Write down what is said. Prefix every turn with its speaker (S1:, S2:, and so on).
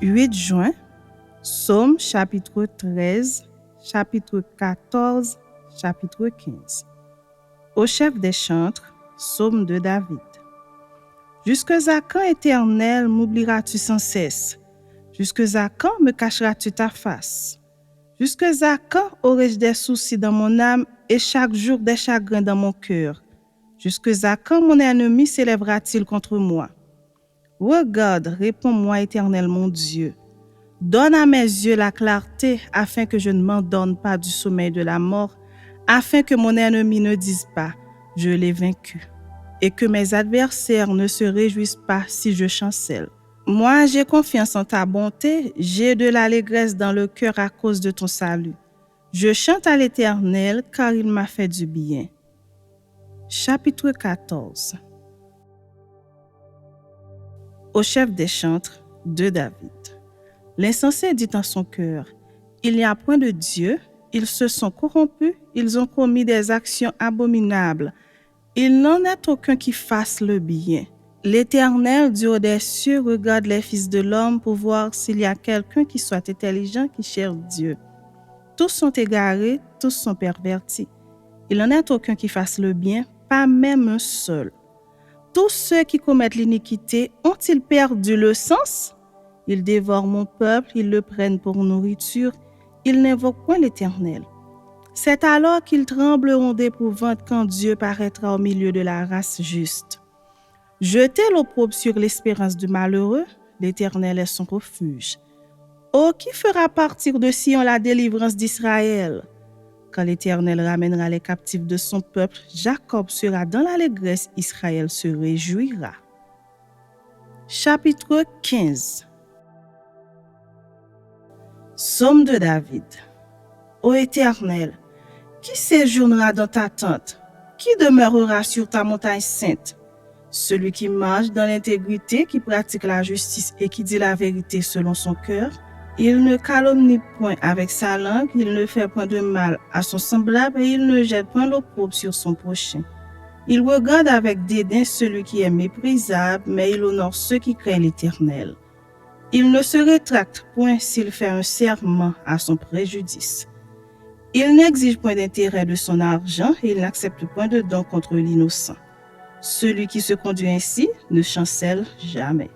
S1: 8 juin, Psaume chapitre 13, chapitre 14, chapitre 15. Au chef des chantres, Psaume de David. Jusque à quand, Éternel, m'oublieras-tu sans cesse? Jusque à quand me cacheras-tu ta face? Jusque à quand aurai-je des soucis dans mon âme et chaque jour des chagrins dans mon cœur? Jusque à quand mon ennemi s'élèvera-t-il contre moi? Regarde, réponds-moi, Éternel mon Dieu. Donne à mes yeux la clarté afin que je ne m'endorme pas du sommeil de la mort, afin que mon ennemi ne dise pas « je l'ai vaincu » et que mes adversaires ne se réjouissent pas si je chancelle. Moi, j'ai confiance en ta bonté, j'ai de l'allégresse dans le cœur à cause de ton salut. Je chante à l'Éternel car il m'a fait du bien. Chapitre 14. Au chef des chantres de David. L'insensé dit en son cœur, « Il n'y a point de Dieu, ils se sont corrompus, ils ont commis des actions abominables. Il n'en est aucun qui fasse le bien. L'Éternel, du haut des cieux, regarde les fils de l'homme pour voir s'il y a quelqu'un qui soit intelligent, qui cherche Dieu. Tous sont égarés, tous sont pervertis. Il n'en est aucun qui fasse le bien, pas même un seul. Tous ceux qui commettent l'iniquité ont-ils perdu le sens? Ils dévorent mon peuple, ils le prennent pour nourriture, ils n'invoquent point l'Éternel. C'est alors qu'ils trembleront d'épouvante quand Dieu paraîtra au milieu de la race juste. Jetez l'opprobre sur l'espérance du malheureux, l'Éternel est son refuge. Oh, qui fera partir de Sion la délivrance d'Israël? Quand l'Éternel ramènera les captifs de son peuple, Jacob sera dans l'allégresse, Israël se réjouira. Chapitre 15. Psaume de David. Ô Éternel, qui séjournera dans ta tente? Qui demeurera sur ta montagne sainte? Celui qui marche dans l'intégrité, qui pratique la justice et qui dit la vérité selon son cœur. Il ne calomnie point avec sa langue, il ne fait point de mal à son semblable et il ne jette point l'opprobre sur son prochain. Il regarde avec dédain celui qui est méprisable, mais il honore ceux qui craignent l'Éternel. Il ne se rétracte point s'il fait un serment à son préjudice. Il n'exige point d'intérêt de son argent et il n'accepte point de don contre l'innocent. Celui qui se conduit ainsi ne chancelle jamais.